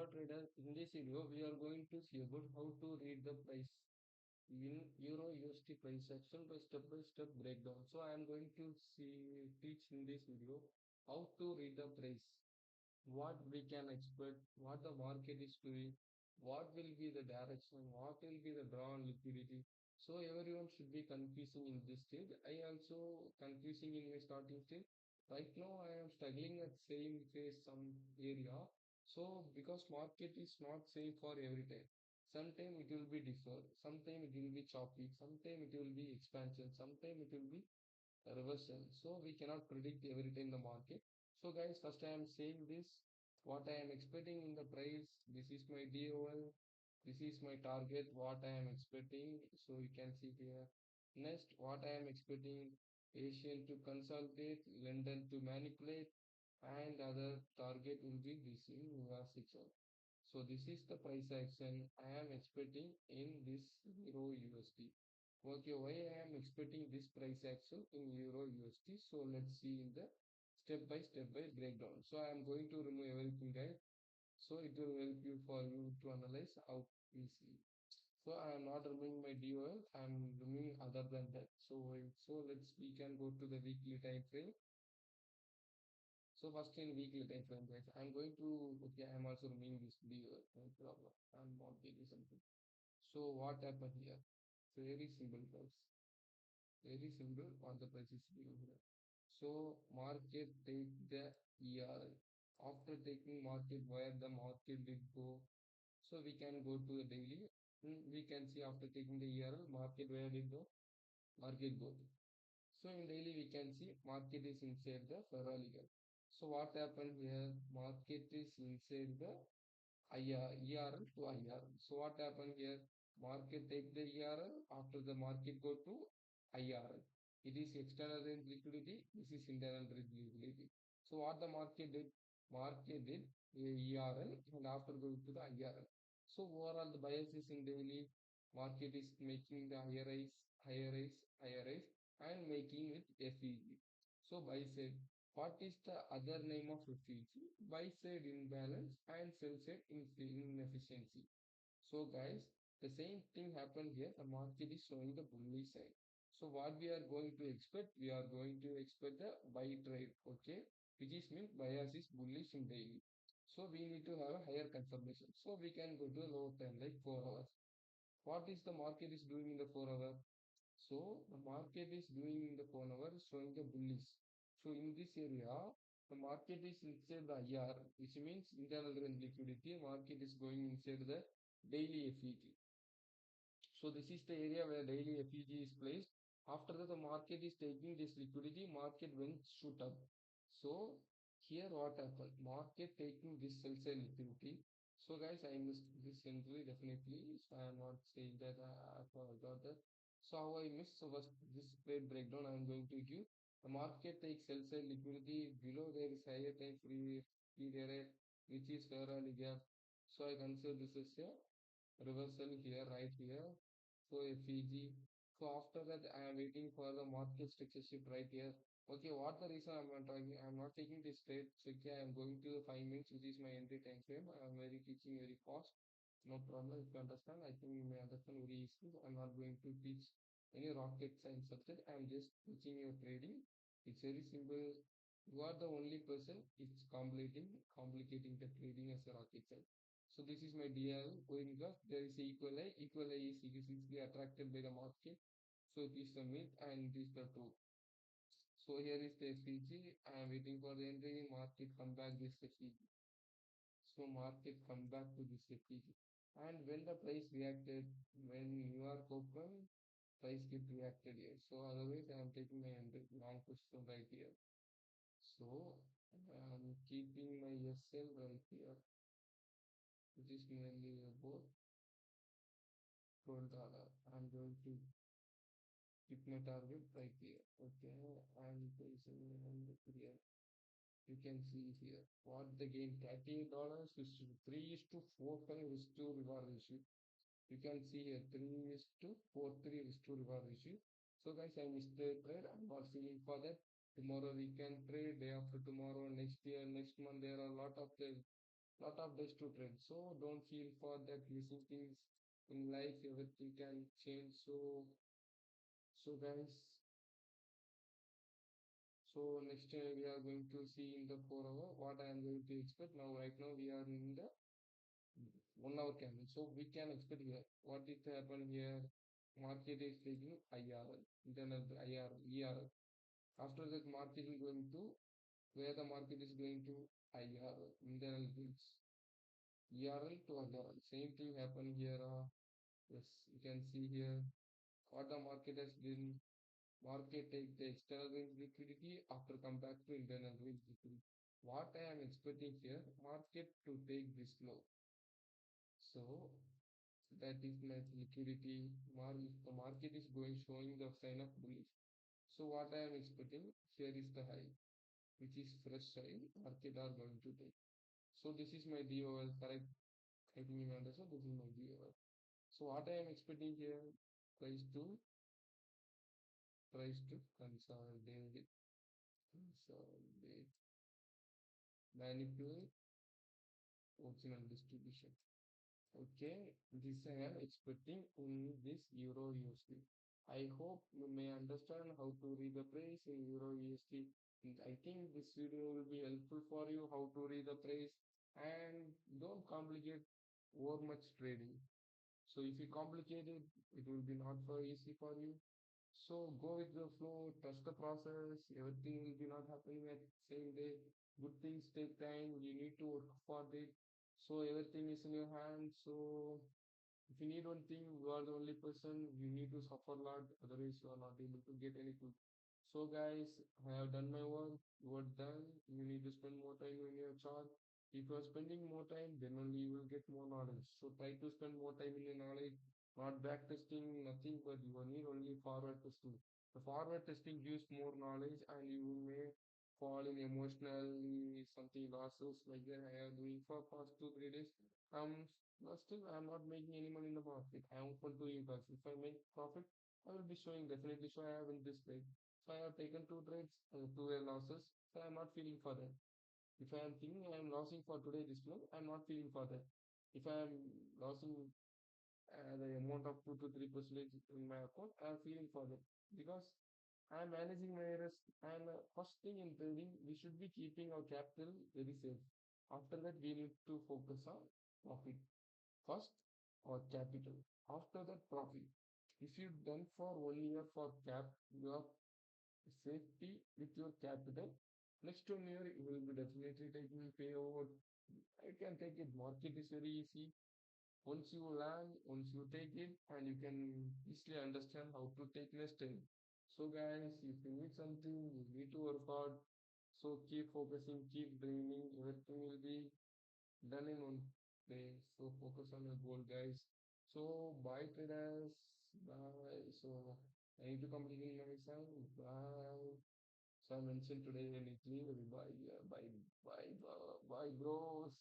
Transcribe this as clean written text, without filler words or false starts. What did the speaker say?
Hello trader, in this video we are going to see about how to read the price in Euro USD price action by step breakdown. So I am going to teach in this video how to read the price, what we can expect, what the market is doing, what will be the direction, what will be the draw on liquidity. So everyone should be confusing in this stage. I also confusing in my starting stage. Right now I am struggling at same phase some area. So because market is not same for every time. Sometime it will be differ, sometime it will be choppy, sometime it will be expansion, sometime it will be reversal. So we cannot predict every time the market. So guys, first I am saying this, what I am expecting in the price. This is my DOL. This is my target, what I am expecting. So you can see here. Next, what I am expecting, Asian to consolidate, London to manipulate, and other target will be this in US section. So this is the price action I am expecting in this Euro USD. Okay, why I am expecting this price action in Euro USD? So let's see in the step by breakdown. So I am going to remove everything, guys. So it will help you for you to analyze how we see. So I am not removing my DOL. I am removing other than that. So we can go to the weekly time frame. So first in weekly time frame, guys, I'm going to, okay, I'm also removing this DOL. No problem. I'm not taking something. So what happened here? Very simple, guys. Very simple on the prices being here. So market take the ER. After taking market where the market did go, so we can go to the daily. We can see after taking the ERL, market where did go, market go. So in daily we can see market is inside the parallel. So what happened here? Market is inside the IR, ERL to IR. So what happened here? Market take the ERL, after the market go to IRL. It is external range liquidity, this is internal range liquidity. So what the market did? Market did ERL and after go to the IRL. So overall the bias is in daily, market is making the higher rise and making it FVG. So buy side. What is the other name of FVG? Buy side imbalance and sell side inefficiency. So guys, the same thing happened here. The market is showing the bullish side. So what we are going to expect? We are going to expect the buy trade, okay? Which is mean bias is bullish in daily. So we need to have a higher confirmation. So we can go to a lower time like 4 hours. What is the market is doing in the 4 hour? So the market is doing in the 4 hour showing the bullish. So in this area, the market is inside the IR, which means internal range liquidity. Market is going inside the daily FEG. So this is the area where daily FEG is placed. After that, the market is taking this liquidity, market went shoot up. So here what happened? Market taking this sell side liquidity. So guys, I missed this entry definitely. So I am not saying that I forgot that. So how I missed? So was this trade breakdown I am going to give. The market takes sell side liquidity below there is higher time free period, which is fair value gap. So I consider this as a reversal here, right here. So FEG. So after that, I am waiting for the market structure shift right here. Okay, what the reason I'm not talking? I'm not taking this trade. So okay, I'm going to the 5 minutes, which is my entry time frame. I'm very teaching very fast. No problem if you understand. I think you may understand very easily. I'm not going to teach any rocket science subject. I'm just teaching you trading. It's very simple. You are the only person. It's complicating the trading as a rocket science. So this is my DL going because there is equal I. Equal I is easily attracted by the market. So it is the myth and it is the truth. So here is the FPG. I am waiting for the entry. Market come back this FPG. So market come back to this FPG. And when the price reacted, when you are open, price get reacted here. So otherwise I am taking my entry long position right here. So I am keeping my SL right here, which is mainly about $12. I'm going to keep my target right here. Okay, and placing here. You can see here what the gain $38 is to 3 is to 4 5 is to reward ratio. You can see here 3 is to 4 3 is to reward ratio. So guys, I missed the trade. I'm not feeling for that. Tomorrow we can trade, day after tomorrow, next year, next month. There are a lot of the lot of days to trade. So don't feel for that missing things in life. Everything can change. So guys, so next we are going to see in the 4 hour what I am going to expect. Now right now we are in the 1 hour candle. So we can expect here what is happen here. Market is taking IRL, internal IRL, ERL. After that, market is going to where the market is going to IRL, internal reach. ERL to IRL. Same thing happen here. Yes, you can see here what the market has been. Market take the external range liquidity after come back to internal range liquidity. What I am expecting here, market to take this low. So that is my liquidity. If the market is going showing the sign of bullish. So what I am expecting here is the high, which is fresh high. Market are going to take. So this is my DOL correct. I think you understand. This is my DOL. So what I am expecting here, price to consolidate, manipulate original distribution. Okay, this I am expecting in this Euro USD. I hope you may understand how to read the price in Euro USD. I think this video will be helpful for you how to read the price and don't complicate over much trading. So if you complicate it, it will be not so easy for you. So go with the flow, trust the process. Everything will be not happening at same day. Good things take time. You need to work for it. So everything is in your hands. So if you need one thing, you are the only person. You need to suffer a lot. Otherwise, you are not able to get anything. So guys, I have done my work. You are done. You need to spend more time in your chart. If you are spending more time, then only you will get more knowledge. So try to spend more time in your knowledge, not back testing, nothing, but you will need only forward testing. The forward testing gives more knowledge and you may fall in emotionally something losses like that I am doing for past 2 3 days. But still I'm not making any money in the market. I am open to invest. If I make profit, I will be showing definitely so I have in this trade. So I have taken two trades, two losses. So I'm not feeling for that. If I am thinking I am losing for today this month, I'm not feeling for that. If I am losing the amount of 2 to 3% in my account, I am feeling for that because I am managing my risk. And first thing in trading, we should be keeping our capital very safe. After that, we need to focus on profit first or capital. After that, profit. If you done for 1 year for your safety with your capital, next 1 year you will be definitely taking payout. You can take it. Market is very easy. Once you learn, once you take it, and you can easily understand how to take next time. So guys, if you need something, you need to work hard. So keep focusing, keep dreaming. Everything will be done in one day. So focus on your goal, guys. So bye traders. Bye. So I need to complete myself. Bye. So I mentioned today in Italy. Bye. Bye. Bye. Bye, bros.